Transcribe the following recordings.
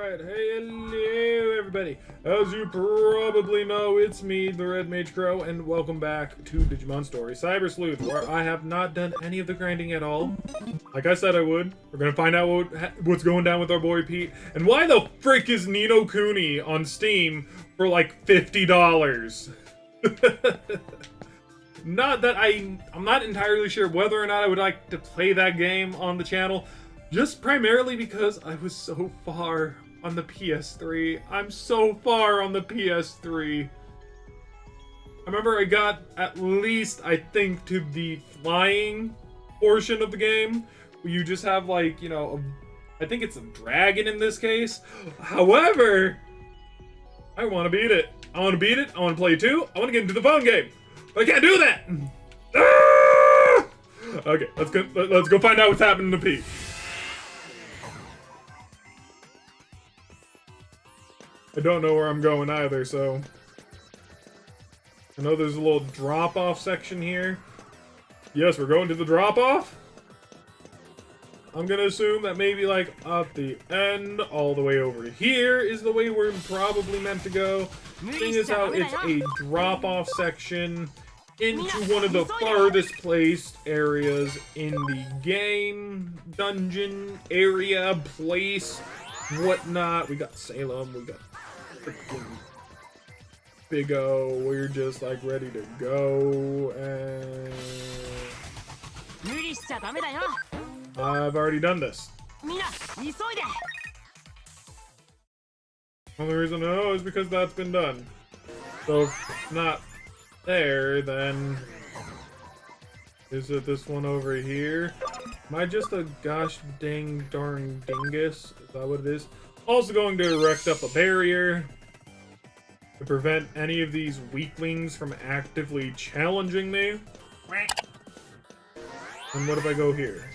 Alright, hey, hello everybody. As you probably know, it's me, TheRedMageKro, and welcome back to Digimon Story Cyber Sleuth, where I have not done any of the grinding at all. Like I said I would. We're gonna find out what's going down with our boy Pete, and why the frick is Nino Kuni on Steam for like $50? Not that I'm not entirely sure whether or not I would like to play that game on the channel, just primarily because I was so far on the PS3. I'm so far on the PS3. I remember I got at least, I think, to the flying portion of the game, where you just have like, you know, I think it's a dragon in this case. However, I want to beat it. I want to beat it. I want to play 2. I want to get into the phone game. But I can't do that! Ah! Okay, let's go find out what's happening to Pete. I don't know where I'm going either, so I know there's a little drop-off section here. Yes, we're going to the drop-off. I'm gonna assume that maybe like at the end, all the way over here is the way we're probably meant to go. Seeing as how it's a drop-off section into one of the farthest placed areas in the game, dungeon, area, place, whatnot. We got Salem, we got freaking Big O, we're just like ready to go, and I've already done this. Only reason I know is because that's been done. So if it's not there, then is it this one over here? Am I just a gosh dang darn dingus? Is that what it is? Also going to erect up a barrier to prevent any of these weaklings from actively challenging me. And what if I go here?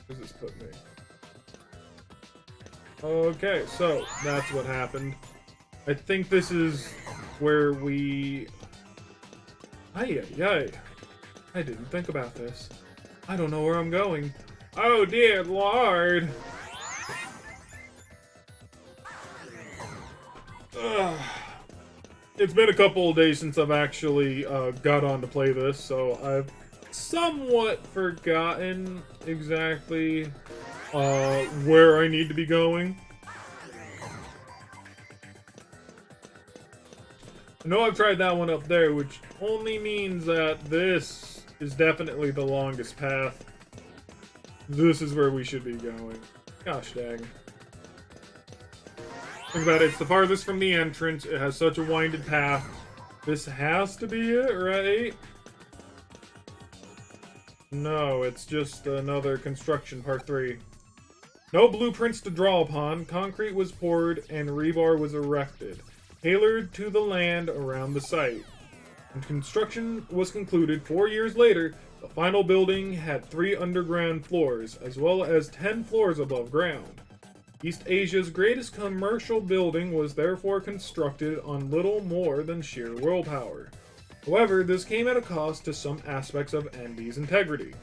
Where does this put me? Okay, so that's what happened. I think this is where we... I didn't think about this. I don't know where I'm going. Oh dear lord! It's been a couple of days since I've actually got on to play this, so I've somewhat forgotten exactly where I need to be going. I know I've tried that one up there, which only means that this is definitely the longest path. This is where we should be going. Gosh dang. Think about it, it's the farthest from the entrance, it has such a winded path. This has to be it, right? No, it's just another construction part 3. No blueprints to draw upon, concrete was poured and rebar was erected, tailored to the land around the site. When construction was concluded 4 years later, the final building had 3 underground floors, as well as 10 floors above ground. East Asia's greatest commercial building was therefore constructed on little more than sheer willpower. However, this came at a cost to some aspects of ND's integrity.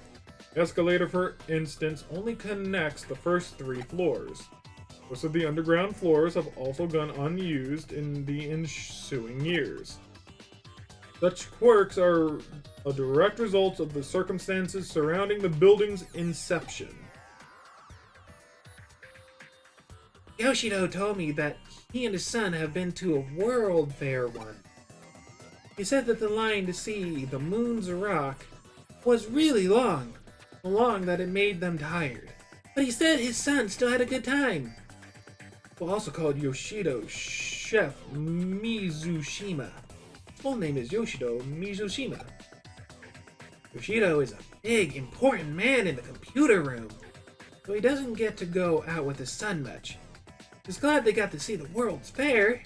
The escalator, for instance, only connects the first 3 floors. Most of the underground floors have also gone unused in the ensuing years. Such quirks are a direct result of the circumstances surrounding the building's inception. Yoshido told me that he and his son have been to a world fair once. He said that the line to see the moon's rock was really long, so long that it made them tired. But he said his son still had a good time. Well, also called Yoshido Chef Mizushima. His full name is Yoshido Mizushima. Yoshido is a big, important man in the computer room, so he doesn't get to go out with his son much. He's glad they got to see the World's Fair.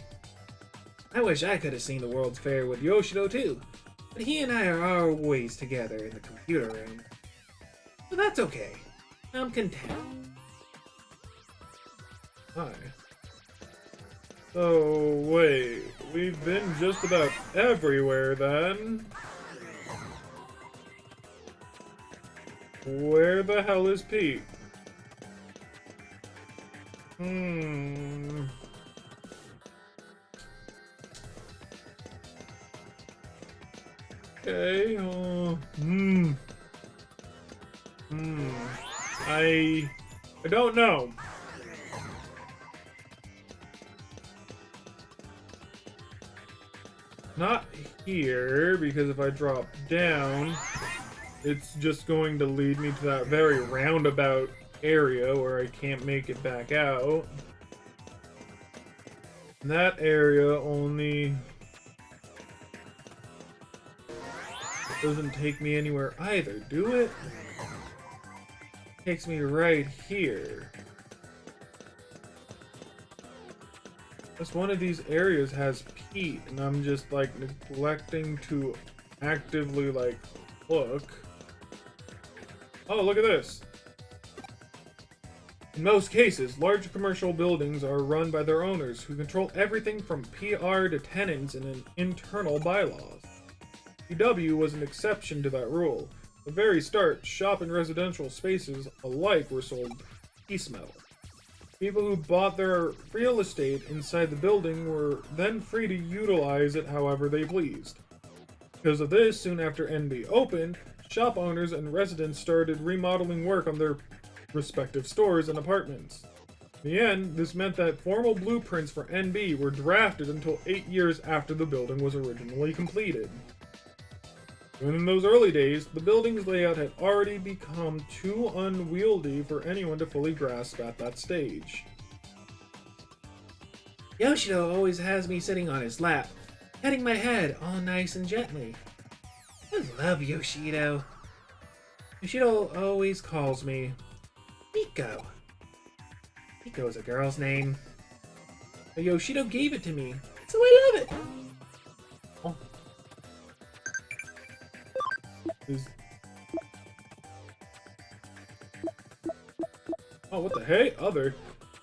I wish I could have seen the World's Fair with Yoshido too, but he and I are always together in the computer room. So that's okay. I'm content. Hi. So, wait, we've been just about everywhere then. Where the hell is Pete? Hmm. Okay. I don't know. Not here, because if I drop down, it's just going to lead me to that very roundabout area where I can't make it back out. And that area only doesn't take me anywhere either, do it? It takes me right here. Plus one of these areas has Pete, and I'm just like neglecting to actively like look. Oh, look at this. In most cases, large commercial buildings are run by their owners, who control everything from PR to tenants and internal bylaws. PW was an exception to that rule. At the very start, shop and residential spaces alike were sold piecemeal. People who bought their real estate inside the building were then free to utilize it however they pleased. Because of this, soon after NB opened, shop owners and residents started remodeling work on their respective stores and apartments. In the end, this meant that formal blueprints for NB were drafted until 8 years after the building was originally completed. Even in those early days, the building's layout had already become too unwieldy for anyone to fully grasp at that stage. Yoshido always has me sitting on his lap, petting my head all nice and gently. I love Yoshido. Yoshido always calls me Miko. Miko is a girl's name. But Yoshido gave it to me, so I love it. Oh. Oh, what the hey? Other?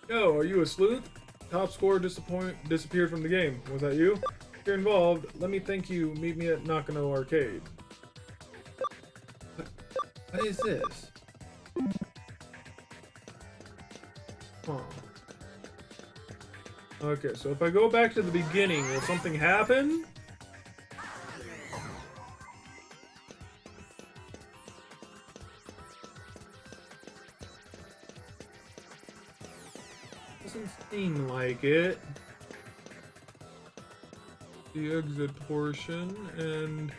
Yo, are you a sleuth? Top scorer disappeared from the game. Was that you? If you're involved, let me thank you. Meet me at Nakano Arcade. What is this? Huh. Okay, so if I go back to the beginning, will something happen? Doesn't seem like it. The exit portion, and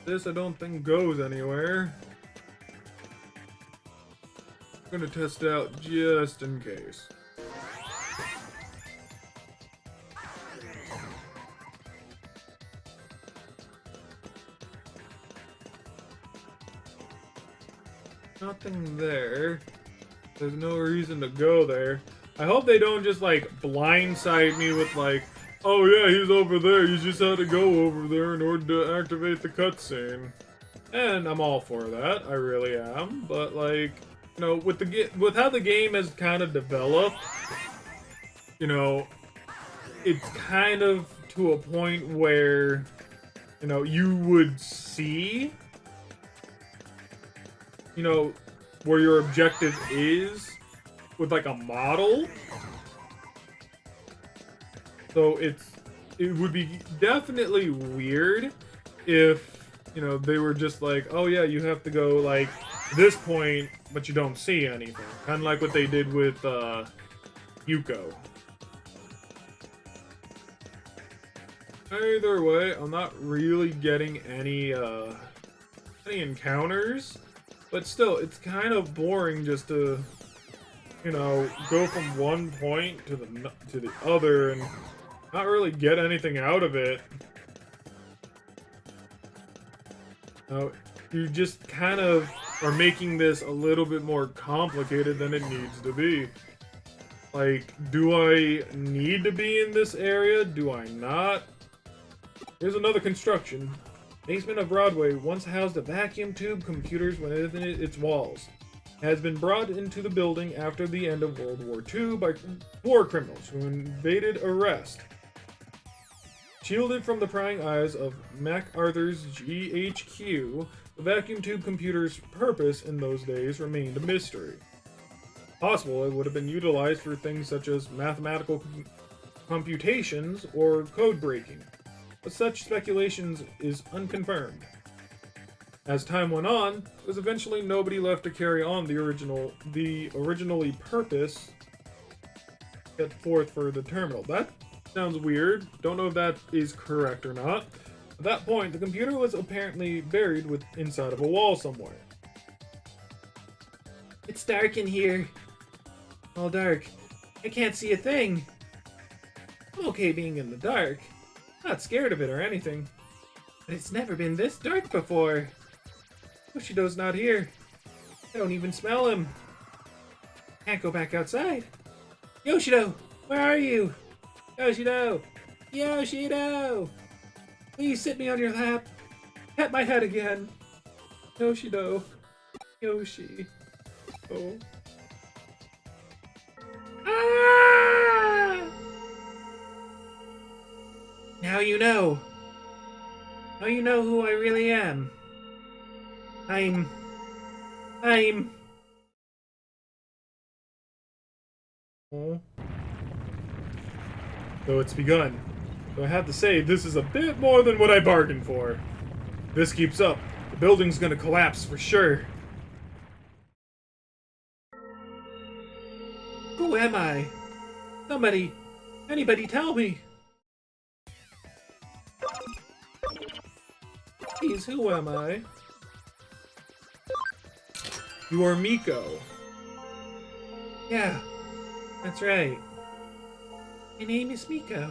this I don't think goes anywhere. I'm gonna test it out just in case. Nothing there. There's no reason to go there. I hope they don't just like blindside me with like, oh yeah, he's over there. You just had to go over there in order to activate the cutscene. And I'm all for that. I really am. But like, you know, with how the game has kind of developed, you know, it's kind of to a point where, you know, you would see, you know, where your objective is with like a model. So it would be definitely weird if, you know, they were just like, oh yeah, you have to go like this point, but you don't see anything. Kind of like what they did with Yuko. Either way, I'm not really getting any encounters, but still, it's kind of boring just to, you know, go from one point to the other and not really get anything out of it. You just kind of are making this a little bit more complicated than it needs to be. Like, do I need to be in this area? Do I not? Here's another construction. Basement of Broadway once housed a vacuum tube computers within its walls. It has been brought into the building after the end of World War II by war criminals who invaded arrest. Shielded from the prying eyes of MacArthur's GHQ, the vacuum tube computer's purpose in those days remained a mystery. possible it would have been utilized for things such as mathematical computations or code breaking, but such speculations is unconfirmed. As time went on, there was eventually nobody left to carry on the originally purpose set forth for the terminal. That sounds weird. Don't know if that is correct or not. At that point, the computer was apparently buried inside of a wall somewhere. It's dark in here. All dark. I can't see a thing. I'm okay being in the dark. Not scared of it or anything. But it's never been this dark before. Yoshido's not here. I don't even smell him. Can't go back outside. Yoshido, where are you? Yoshido! Yoshido! Please sit me on your lap. Pet my head again. Yoshido. Yoshi. Oh. Ah! Now you know. Now you know who I really am. I'm... Oh. So it's begun. So I have to say, this is a bit more than what I bargained for. If this keeps up, the building's gonna collapse for sure. Who am I? Anybody tell me. Please, who am I? You are Miko. Yeah, that's right. My name is Miko.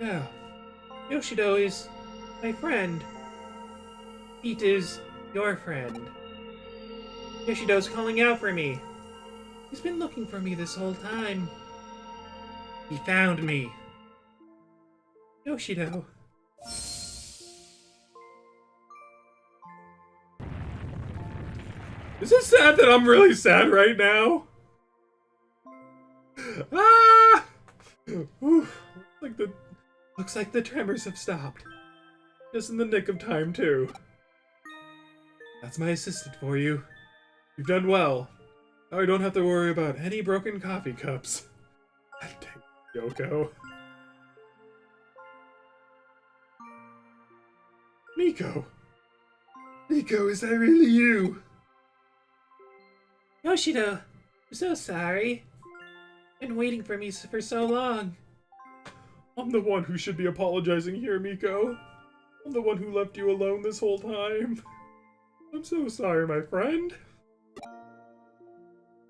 Yeah. Yoshido is my friend. Pete is your friend. Yoshido's calling out for me. He's been looking for me this whole time. He found me. Yoshido. Is it sad that I'm really sad right now? Ah! Ooh, looks like the tremors have stopped. Just in the nick of time, too. That's my assistant for you. You've done well. Now I don't have to worry about any broken coffee cups. Dang, Yoko. Miko! Miko, is that really you? Yoshido, I'm so sorry. Been waiting for me for so long. I'm the one who should be apologizing here, Miko. I'm the one who left you alone this whole time. I'm so sorry, my friend.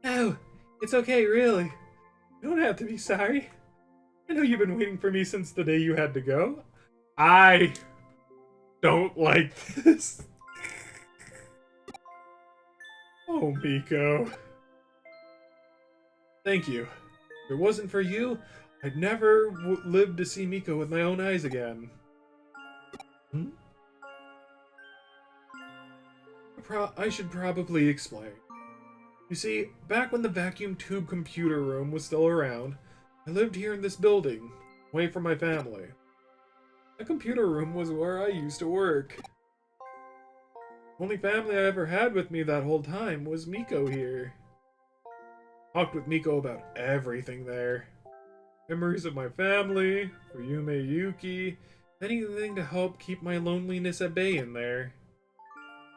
No, it's okay, really. You don't have to be sorry. I know you've been waiting for me since the day you had to go. I don't like this. Oh, Miko. Thank you. If it wasn't for you, I'd never live to see Miko with my own eyes again. Hmm? I should probably explain. You see, back when the vacuum tube computer room was still around, I lived here in this building, away from my family. The computer room was where I used to work. The only family I ever had with me that whole time was Miko here. Talked with Miko about everything there. Memories of my family, for Yume Yuki, anything to help keep my loneliness at bay in there.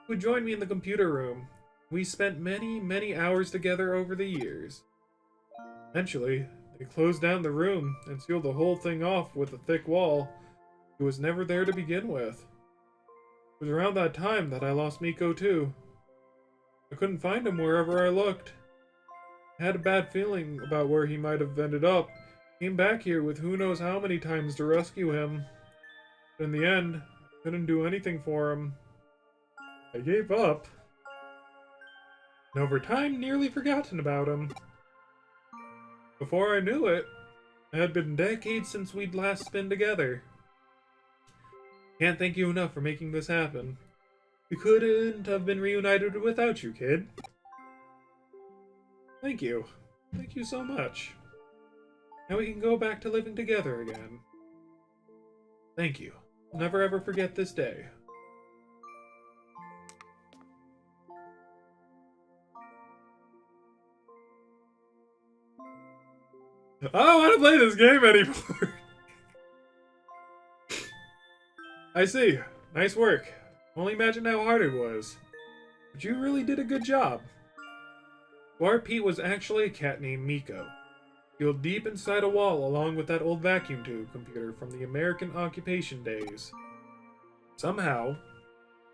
He would join me in the computer room. We spent many, many hours together over the years. Eventually, they closed down the room and sealed the whole thing off with a thick wall. He was never there to begin with. It was around that time that I lost Miko too. I couldn't find him wherever I looked. I had a bad feeling about where he might have ended up. Came back here with who knows how many times to rescue him. But in the end, I couldn't do anything for him. I gave up. And over time, nearly forgotten about him. Before I knew it, it had been decades since we'd last been together. Can't thank you enough for making this happen. We couldn't have been reunited without you, kid. Thank you. Thank you so much. Now we can go back to living together again. Thank you. I'll never ever forget this day. I don't want to play this game anymore. I see. Nice work. Only imagine how hard it was. But you really did a good job. Dwarf Pete was actually a cat named Miko. Sealed deep inside a wall along with that old vacuum tube computer from the American occupation days. Somehow,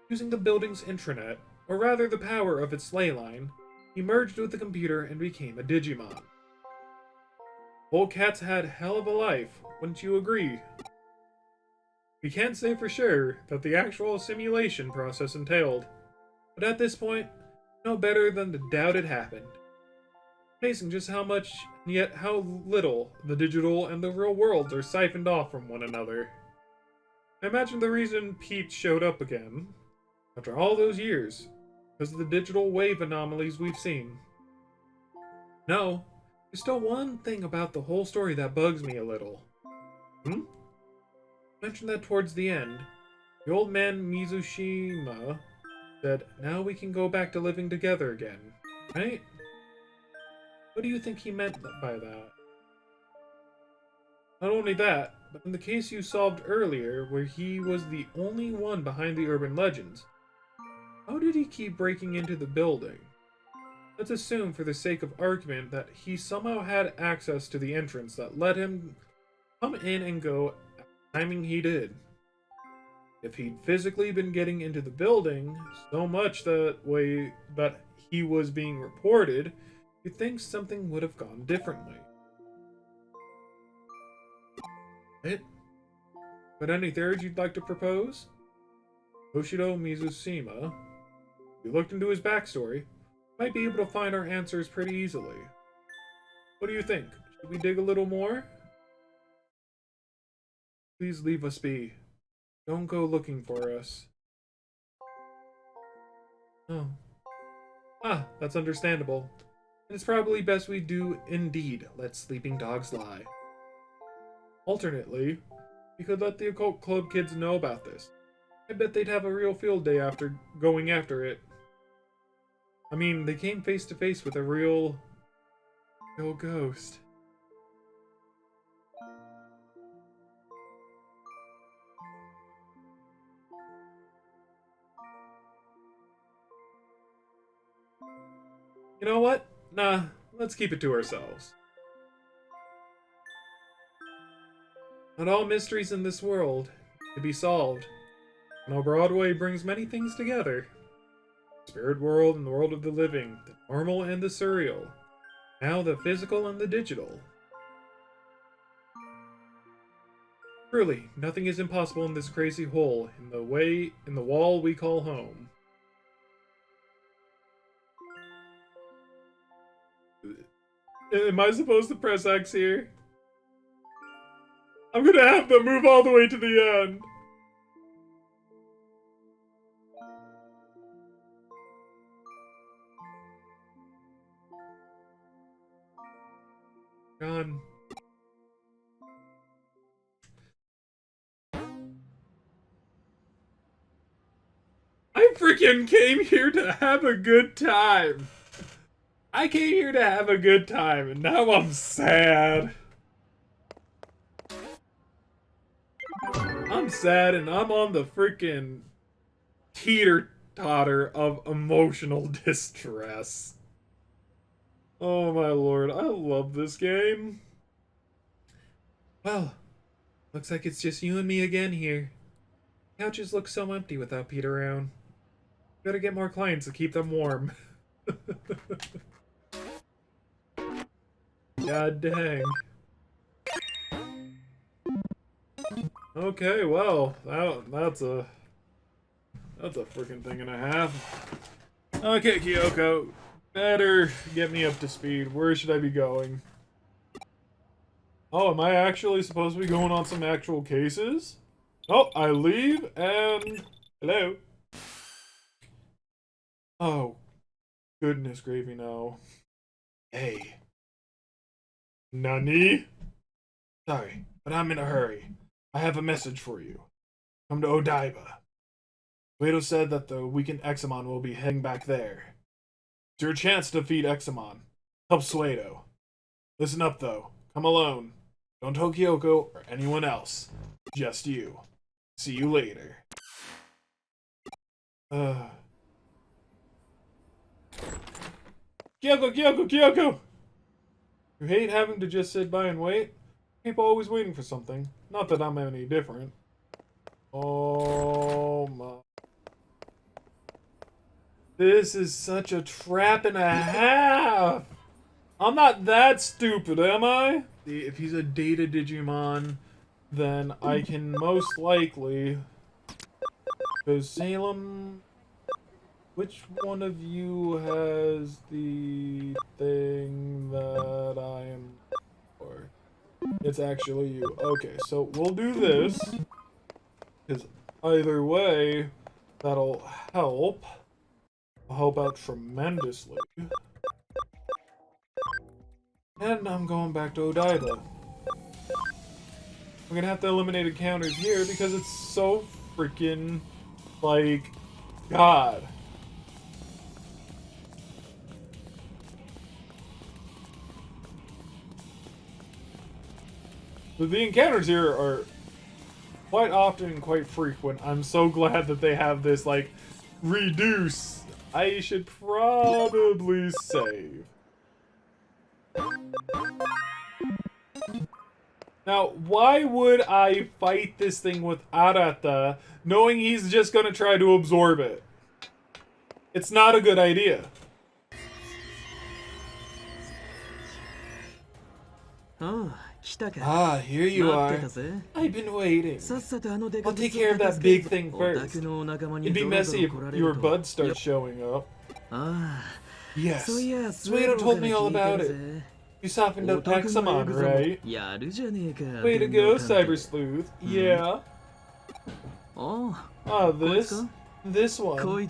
using the building's intranet, or rather the power of its ley line, he merged with the computer and became a Digimon. Old cats had hell of a life, wouldn't you agree? We can't say for sure that the actual simulation process entailed, but at this point, no better than to doubt it happened. Amazing just how much, and yet how little, the digital and the real worlds are siphoned off from one another. I imagine the reason Pete showed up again, after all those years, because of the digital wave anomalies we've seen. No, there's still one thing about the whole story that bugs me a little. I mentioned that towards the end. The old man Mizushima said, now we can go back to living together again, right? What do you think he meant by that? Not only that, but in the case you solved earlier, where he was the only one behind the urban legends, how did he keep breaking into the building? Let's assume, for the sake of argument, that he somehow had access to the entrance that let him come in and go at the timing he did. If he'd physically been getting into the building so much that way that he was being reported, you'd think something would have gone differently. Right? But any theories you'd like to propose? Hoshido Mizushima, if we looked into his backstory, might be able to find our answers pretty easily. What do you think? Should we dig a little more? Please leave us be. Don't go looking for us. Oh. Ah, that's understandable. It's probably best we do indeed let sleeping dogs lie. Alternately, we could let the Occult Club kids know about this. I bet they'd have a real field day after going after it. I mean, they came face to face with a real ghost. You know what? Nah, let's keep it to ourselves. Not all mysteries in this world to be solved. Now Broadway brings many things together. The spirit world and the world of the living, the normal and the surreal. Now the physical and the digital. Truly, nothing is impossible in this crazy hole in the wall we call home. Am I supposed to press X here? I'm gonna have to move all the way to the end. God. I freaking came here to have a good time. I came here to have a good time, and now I'm sad. I'm sad, and I'm on the freaking teeter-totter of emotional distress. Oh my lord, I love this game. Well, looks like it's just you and me again here. Couches look so empty without Pete around. Gotta get more clients to keep them warm. God dang. Okay, well, that's a freaking thing and a half. Okay, Kyoko, better get me up to speed. Where should I be going? Oh, am I actually supposed to be going on some actual cases? Oh, I leave and... Hello? Oh, goodness gravy, no. Hey. Nani? Sorry, but I'm in a hurry. I have a message for you. Come to Odaiba. Plato said that the weakened Examon will be heading back there. It's your chance to defeat Examon. Help Suedo. Listen up, though. Come alone. Don't tell Kyoko or anyone else. Just you. See you later. Kyoko! You hate having to just sit by and wait? People always waiting for something. Not that I'm any different. Oh my. This is such a trap and a half! I'm not that stupid, am I? If he's a data Digimon, then I can most likely... Because Salem... Which one of you has the thing that I am for? It's actually you. Okay, so we'll do this. Because either way, that'll help. I'll help out tremendously. And I'm going back to Odaiba. We're gonna have to eliminate encounters here because it's so freaking, like, God. The encounters here are quite often and quite frequent. I'm so glad that they have this, like, reduce. I should probably save. Now, why would I fight this thing with Arata, knowing he's just gonna try to absorb it? It's not a good idea. Ah, here you are. I've been waiting. I'll take care of that big thing first. It'd be messy if your bud starts showing up. Yes. Suedo told me all about it. You softened up Paxamon, right? Way to go, Cyber Sleuth. Yeah. This one.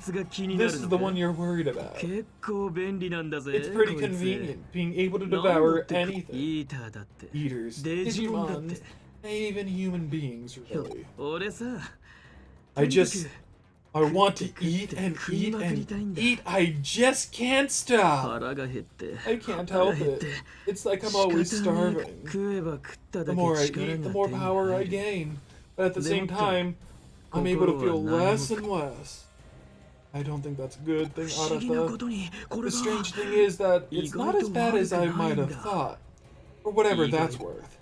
This is the one you're worried about. It's pretty convenient, being able to devour anything. Eaters, Digimons, even human beings, really. I want to eat and eat and eat. I just can't stop. I can't help it. It's like I'm always starving. The more I eat, the more power I gain. But at the same time, I'm able to feel less and less. I don't think that's a good thing, Arata. The strange thing is that it's not as bad as I might have thought. Or whatever that's worth.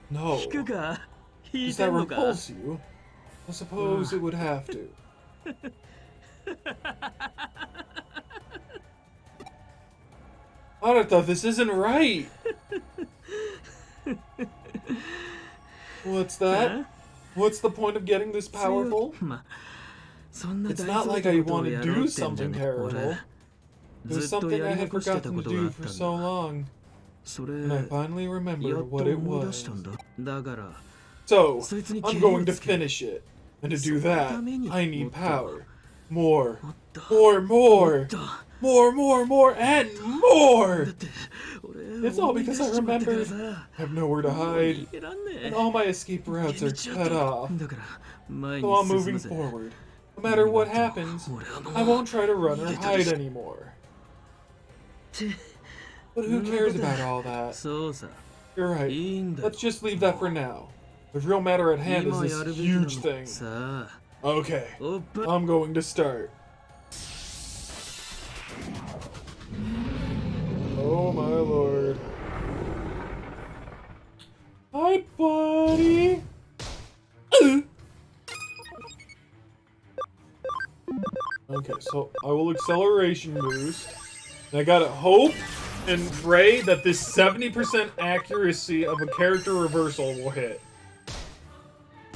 No. Does that repulse you? I suppose it would have to. Arata, this isn't right! What's that? What's the point of getting this powerful? It's not like I want to do something terrible. It was something I had forgotten to do for so long. And I finally remembered what it was. So, I'm going to finish it. And to do that, I need power. More, and more! It's all because I remembered I have nowhere to hide, and all my escape routes are cut off. So I'm moving forward. No matter what happens, I won't try to run or hide anymore. But who cares about all that? You're right. Let's just leave that for now. The real matter at hand is this huge thing. Okay, I'm going to start. Oh my lord. Hi, buddy! Okay, so I will acceleration boost. And I gotta hope and pray that this 70% accuracy of a character reversal will hit.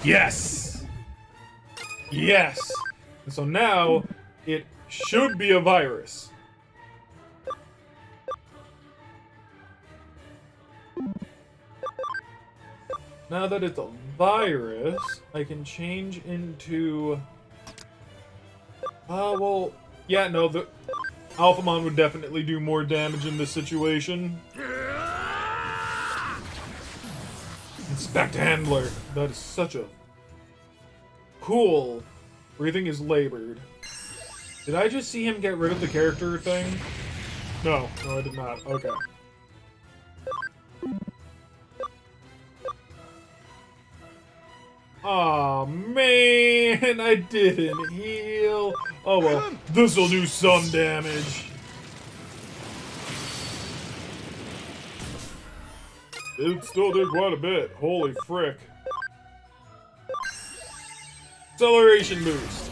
Yes! Yes! And so now, it should be a virus. Now that it's a virus, I can change into... well... Yeah, no, the Alphamon would definitely do more damage in this situation. It's back to Handler. That is such a... Cool. Breathing is labored. Did I just see him get rid of the character thing? No, I did not. Okay. Aw, man, I didn't heal. Oh well, this'll do some damage. It still did quite a bit. Holy frick. Acceleration boost.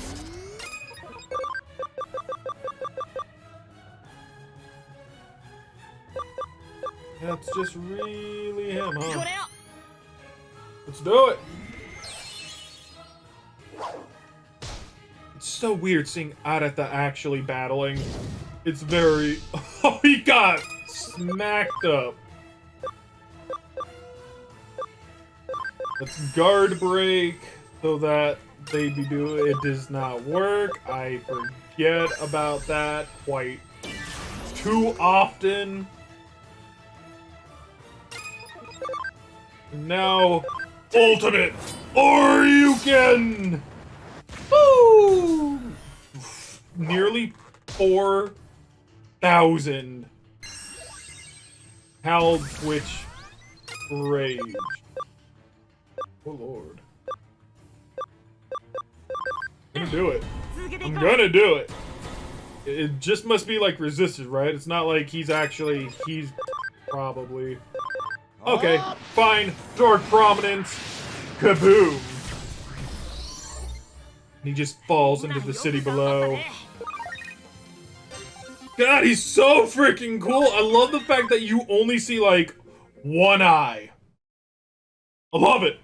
That's just really him, huh? Let's do it. It's so weird seeing Arata actually battling. It's very... Oh, he got smacked up. Let's guard break so that they do it does not work. I forget about that quite too often. Now, ultimate Oryuken! Woo! Nearly 4,000 Hal Twitch Rage. Oh lord. I'm gonna do it. I'm gonna do it. It just must be like resisted, right? It's not like he's probably... Okay, fine. Dark Prominence. Kaboom. He just falls into the city below. God, he's so freaking cool. I love the fact that you only see, like, one eye. I love it.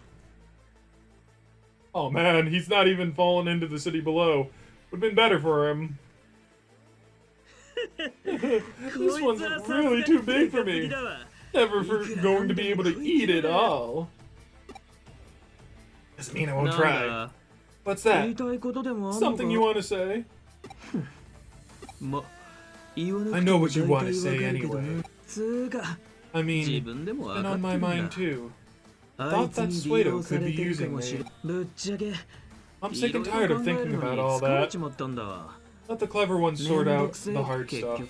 Oh, man, he's not even fallen into the city below. Would've been better for him. This one's really too big for me. Never going to be able to eat it all. Doesn't mean I won't try. What's that? Something you want to say? I know what you want to say anyway. I mean, been on my mind too. Thought that Suedo could be using me. I'm sick and tired of thinking about all that. Let the clever ones sort out the hard stuff.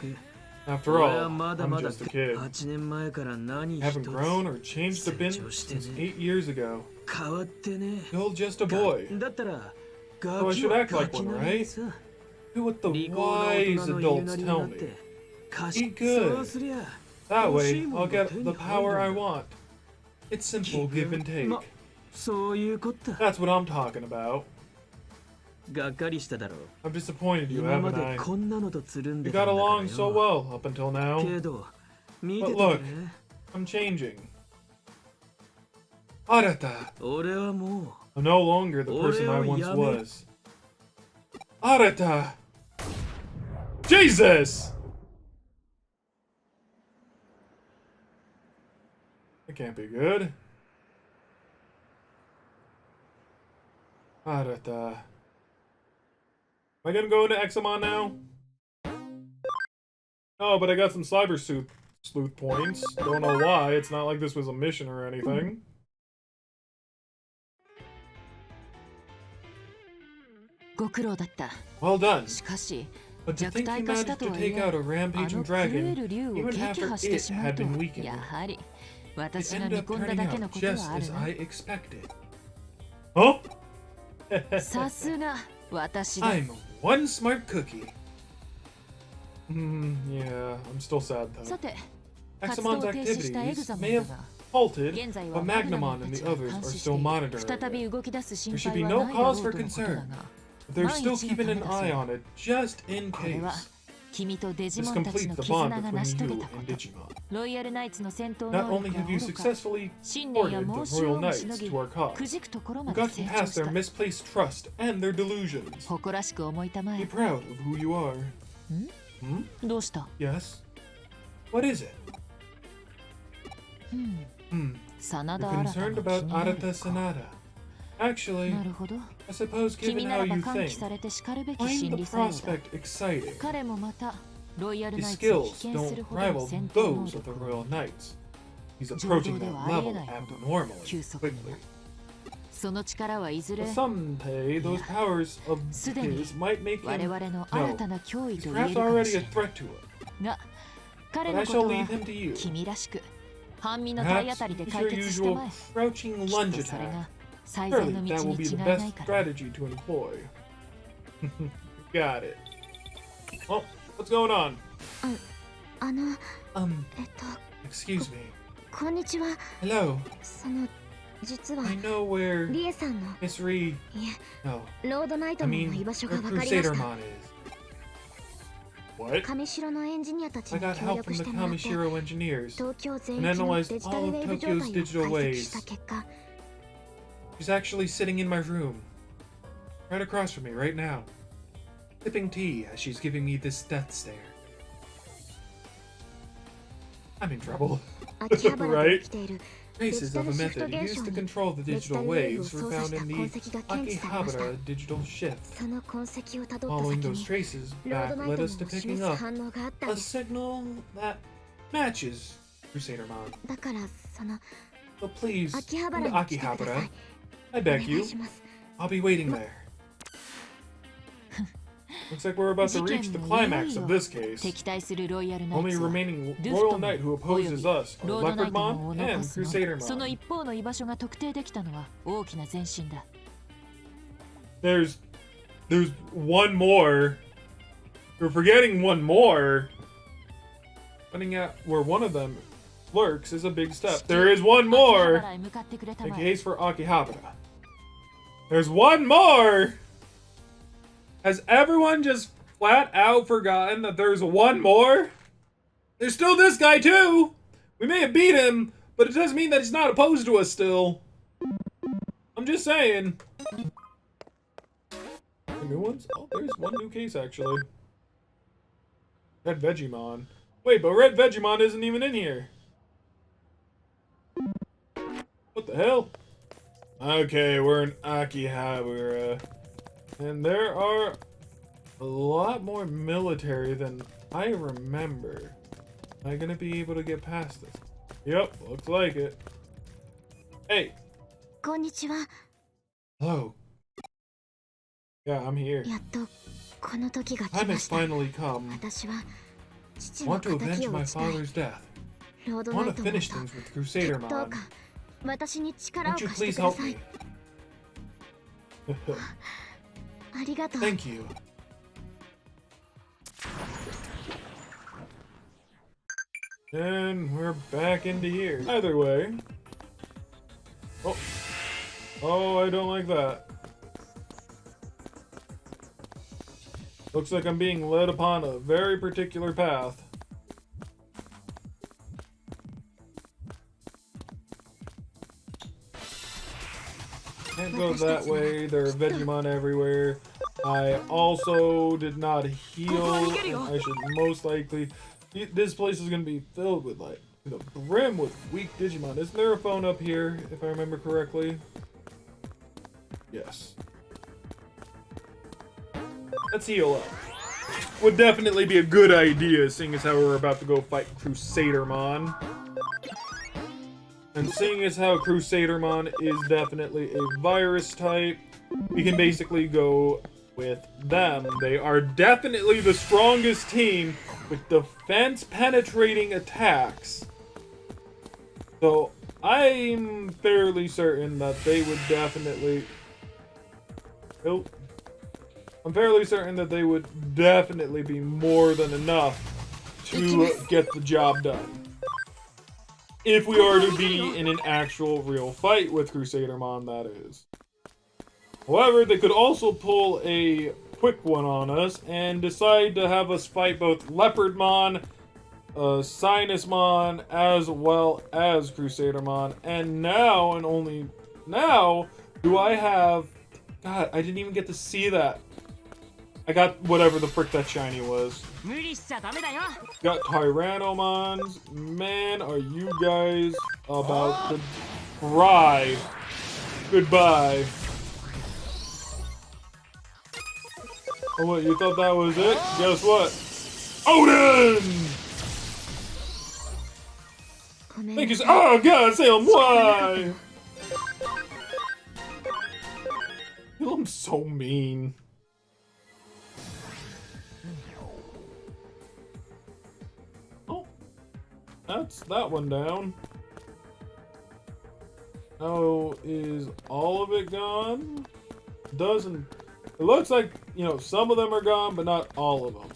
After all, I'm just a kid. Haven't grown or changed a bit since 8 years ago. Still just a boy. So I should act like one, right? Do what the wise adults tell me. Eat good. That way, I'll get the power I want. It's simple give and take. That's what I'm talking about. I've disappointed you, haven't I? We got along so well up until now. But look, I'm changing. Arata! I'm no longer the person I once was. Arata! Jesus! That can't be good. Arata. Am I gonna go into Examon now? Oh, but I got some Cyber Sleuth points. Don't know why. It's not like this was a mission or anything. Well done. But to think you managed to take out a rampaging dragon, even after it had been weakened, it ended up turning out just as I expected. Huh? I'm one smart cookie. Yeah, I'm still sad though. Examon's activities may have halted, but Magnamon and the others are still monitoring it. There should be no cause for concern. But they're still keeping an eye on it, just in case. This completes the bond between you and Digimon. Not only have you successfully supported the Royal Knights to our cause, you got to pass their misplaced trust and their delusions. Be proud of who you are. Yes? What is it? You're concerned about Arata Sanada. Actually, I suppose given how you think, find the prospect exciting. His skills don't rival those of the Royal Knights. He's approaching that level abnormally quickly. But someday, those powers of his might make him... No, he's perhaps already a threat to it. But I shall leave him to you. Perhaps use your usual crouching lunge attack Surely that will be the best strategy to employ. Got it. Oh, what's going on? Excuse me. Hello. I know where Miss Reed. No. I mean, where Crusadermon is. What? I got help from the Kamishiro engineers and analyzed all of Tokyo's digital waves. She's actually sitting in my room, right across from me right now, sipping tea as she's giving me this death stare. I'm in trouble. Right? Traces of a method used to control the digital waves were found in the Akihabara digital shift. Following those traces back led us to picking up a signal that matches Crusadermon. So please, come to Akihabara. I beg you. I'll be waiting there. Looks like we're about to reach the climax of this case. Only remaining Royal Knight who opposes us are Leopardmon and Crusadermon. There's one more. We're forgetting one more. Finding out where one of them lurks is a big step. There is one more. The case for Akihabara. There's one more. Has everyone just flat out forgotten that there's one more? There's still this guy too! We may have beat him, but it doesn't mean that he's not opposed to us still. I'm just saying. New ones? Oh, there's one new case actually. Red Vegemon. Wait, but Red Vegemon isn't even in here. What the hell? Okay, we're in Akihabara. And there are a lot more military than I remember. Am I gonna be able to get past this? Yep, looks like it. Hey! Konnichiwa. Hello. Yeah, I'm here. Time has finally come. I want to avenge my father's death. I want to finish things with Crusadermon. Won't you please help me? Thank you. And we're back into here. Either way. Oh. Oh, I don't like that. Looks like I'm being led upon a very particular path. Can't go that way. There are Vegemon everywhere. I also did not heal. I should most likely... This place is going to be filled with, like, the brim with weak Digimon. Isn't there a phone up here, if I remember correctly? Yes. Let's heal up. Would definitely be a good idea, seeing as how we're about to go fight Crusadermon. And seeing as how Crusadermon is definitely a virus type, we can basically go with them. They are definitely the strongest team with defense-penetrating attacks. So I'm fairly certain that they would definitely... Nope. I'm fairly certain that they would definitely be more than enough to get the job done. If we are to be in an actual real fight with Crusadermon, that is. However, they could also pull a quick one on us and decide to have us fight both Leopardmon, Sinusmon, as well as Crusadermon. And now, and only now, do I have... God, I didn't even get to see that. I got whatever the frick that shiny was. Got Tyrannomons. Man, are you guys about to cry? Goodbye. Oh, what? You thought that was it? Guess what? Odin! Thank you. Oh God, say why? I'm so mean. Oh, that's that one down. Oh, is all of it gone? Doesn't. It looks like, you know, some of them are gone, but not all of them.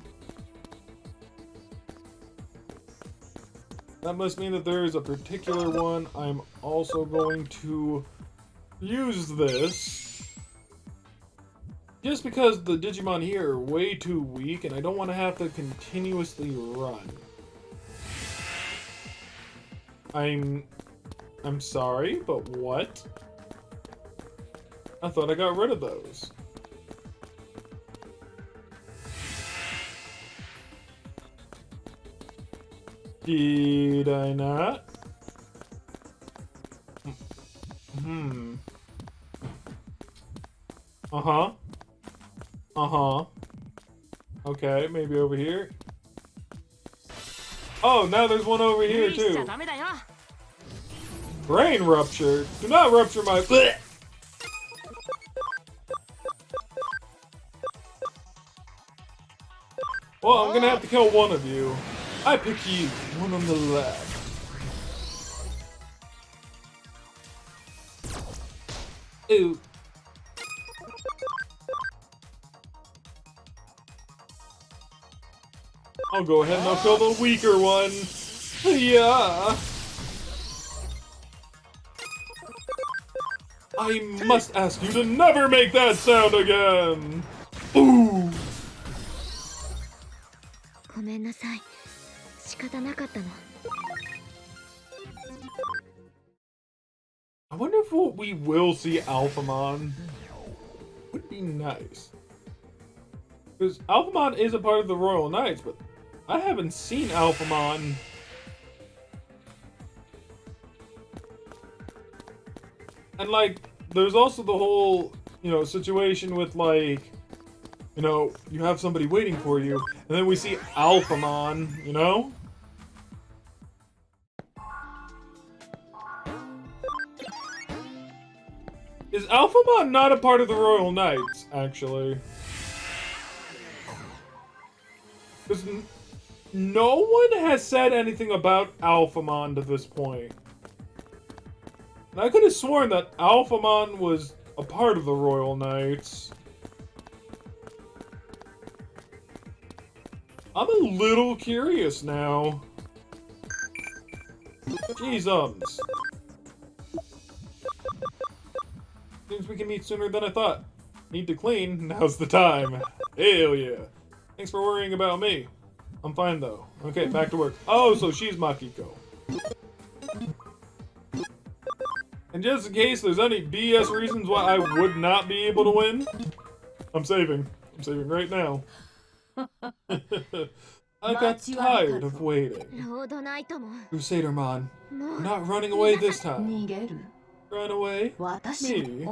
That must mean that there is a particular one. I'm also going to use this. Just because the Digimon here are way too weak, and I don't want to have to continuously run. I'm sorry, but what? I thought I got rid of those. Did I not? Uh-huh. Uh-huh. Okay, maybe over here. Oh, now there's one over here too. Brain rupture? Do not rupture my... Blech! Well, I'm gonna have to kill one of you. I pick you, one on the left. Ooh. I'll go ahead and I'll kill the weaker one. Yeah. I must ask you to never make that sound again. Ooh. I wonder if we will see Alphamon. Would be nice. Because Alphamon is a part of the Royal Knights, but I haven't seen Alphamon. And like, there's also the whole, you know, situation with like, you know, you have somebody waiting for you, and then we see Alphamon, you know? Is Alphamon not a part of the Royal Knights, actually? Because no one has said anything about Alphamon to this point. And I could have sworn that Alphamon was a part of the Royal Knights. I'm a little curious now. Jeez-ums. Seems we can meet sooner than I thought. Need to clean? Now's the time. Hell yeah. Thanks for worrying about me. I'm fine though. Okay, back to work. Oh, so she's Makiko. And just in case there's any BS reasons why I would not be able to win, I'm saving. I'm saving right now. I got tired of waiting. Crusadermon, you're not running away this time. Run away? Me?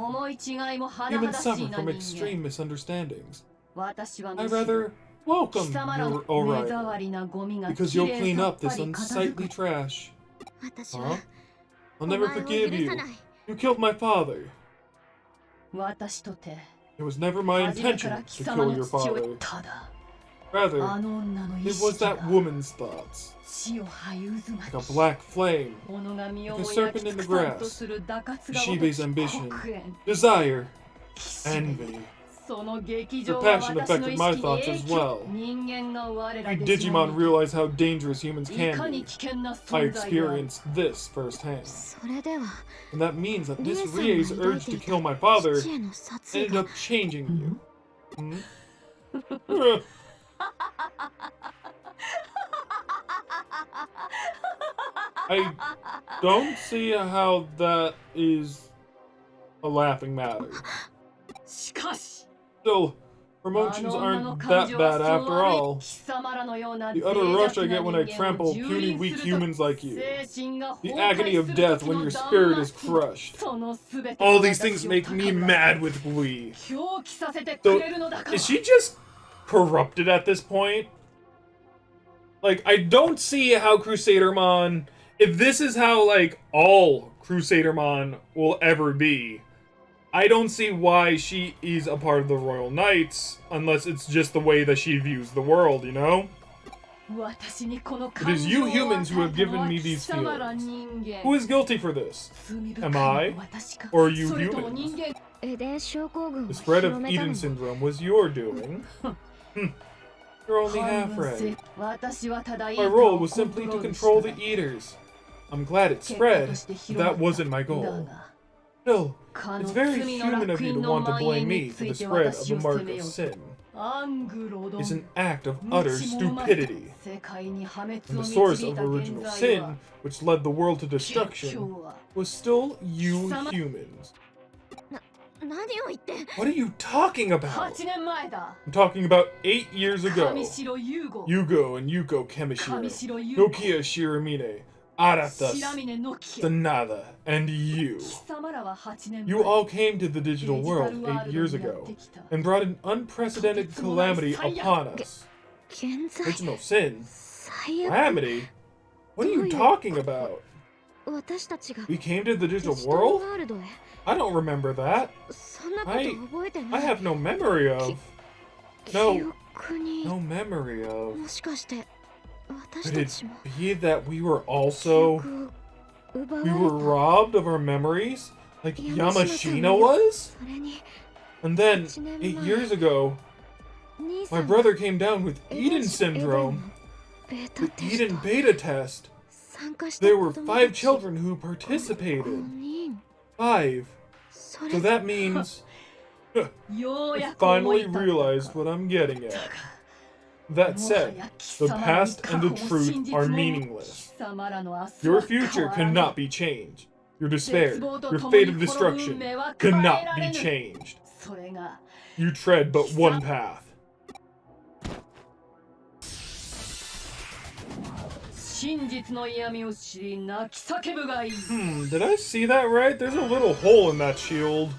You've been suffering from extreme misunderstandings. I'd rather welcome your arrival, because you'll clean up this unsightly trash. Huh? I'll never forgive you. You killed my father. It was never my intention to kill your father. Rather, it was that woman's thoughts. Like a black flame, like a serpent in the grass. Shibe's ambition, desire, envy. Her passion affected my thoughts as well. You Digimon realize how dangerous humans can be. I experienced this firsthand. And that means that Miss Rie's urge to kill my father ended up changing you. Hmm? I don't see how that is a laughing matter. Still, promotions aren't that bad after all. The utter rush I get when I trample puny, weak humans like you. The agony of death when your spirit is crushed. All these things make me mad with glee. So, is she just corrupted at this point? Like, I don't see how Crusadermon... If this is how, like, all Crusadermon will ever be, I don't see why she is a part of the Royal Knights, unless it's just the way that she views the world, you know? It is you humans who have given me these feelings. Who is guilty for this? Am I? Or you humans? The spread of Eden syndrome was your doing. You're only half right. My role was simply to control the eaters. I'm glad it spread, but that wasn't my goal. Still, it's very human of you to want to blame me for the spread of the mark of sin. It's an act of utter stupidity. And the source of original sin, which led the world to destruction, was still you humans. What are you talking about? I'm talking about 8 years ago. Yugo and Yuko Kemishiro, Nokia Shiramine, Arata, Sanada, and you. You all came to the digital world 8 years ago and brought an unprecedented calamity upon us. Original sin? Calamity? What are you talking about? We came to the digital world? I don't remember that. I have no memory of. No memory of. Could it be that we were also... We were robbed of our memories? Like Yamashina was? And then, 8 years ago, my brother came down with Eden syndrome. The Eden beta test. There were 5 children who participated. 5. So that means... I finally realized what I'm getting at. That said, the past and the truth are meaningless. Your future cannot be changed. Your despair, your fate of destruction, cannot be changed. You tread but one path. Did I see that right? There's a little hole in that shield.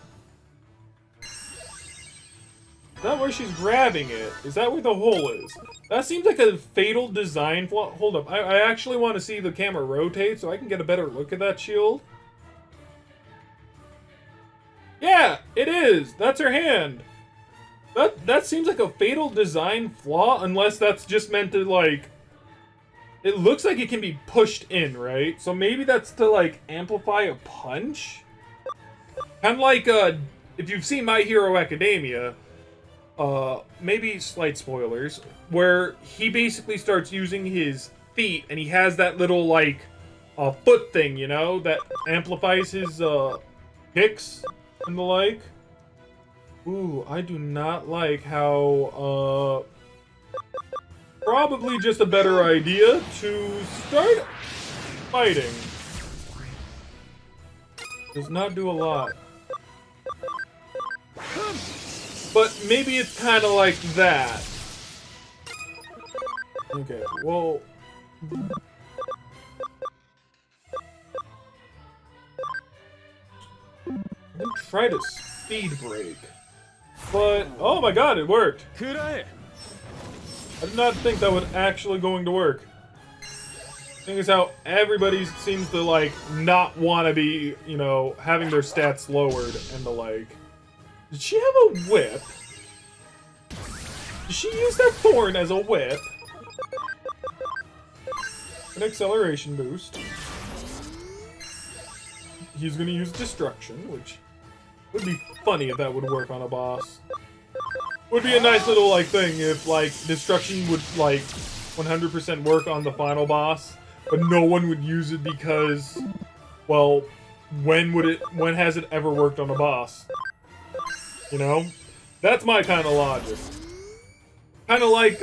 Is that where she's grabbing it? Is that where the hole is? That seems like a fatal design flaw. Hold up, I actually want to see the camera rotate so I can get a better look at that shield. Yeah, it is! That's her hand! That seems like a fatal design flaw, unless that's just meant to, like... It looks like it can be pushed in, right? So maybe that's to, like, amplify a punch? Kind of like, if you've seen My Hero Academia... maybe slight spoilers, where he basically starts using his feet, and he has that little, like, foot thing, you know, that amplifies his, kicks and the like. Ooh, I do not like how, probably just a better idea to start fighting. Does not do a lot. But maybe it's kind of like that. Okay, well... Let me try to speed break. But, oh my god, it worked! I did not think that was actually going to work. Thing is how everybody seems to, like, not want to be, you know, having their stats lowered and the like. Did she have a whip? Did she use that thorn as a whip? An acceleration boost. He's gonna use destruction, which would be funny if that would work on a boss. Would be a nice little, like, thing if, like, destruction would, like, 100% work on the final boss, but no one would use it because, well, when has it ever worked on a boss? You know? That's my kind of logic. Kind of like,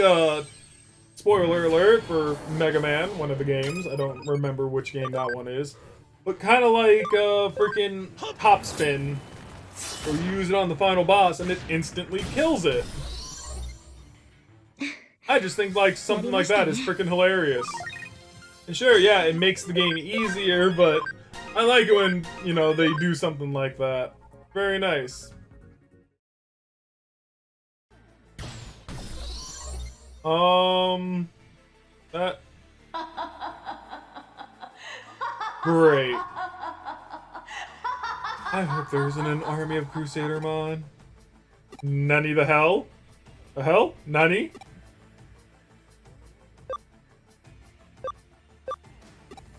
spoiler alert for Mega Man, one of the games. I don't remember which game that one is. But kind of like, freaking Top Spin, where you use it on the final boss and it instantly kills it. I just think, like, something like that is freaking hilarious. And sure, yeah, it makes the game easier, but I like it when, you know, they do something like that. Very nice. That... Great. I hope there isn't an army of Crusadermon. Nani the hell? The hell? Nani?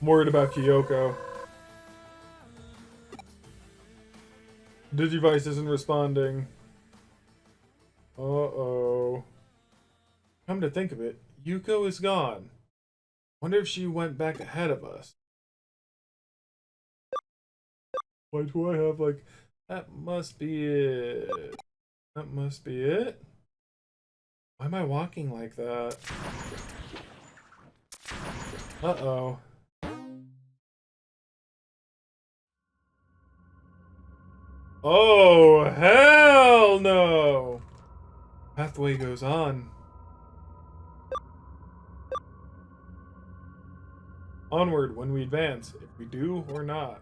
I'm worried about Kyoko. Digivice isn't responding. Uh-oh. Come to think of it, Yuko is gone. Wonder if she went back ahead of us. Why do I have, like... That must be it. That must be it? Why am I walking like that? Uh-oh. Oh, hell no! Pathway goes on. Onward when we advance, if we do or not.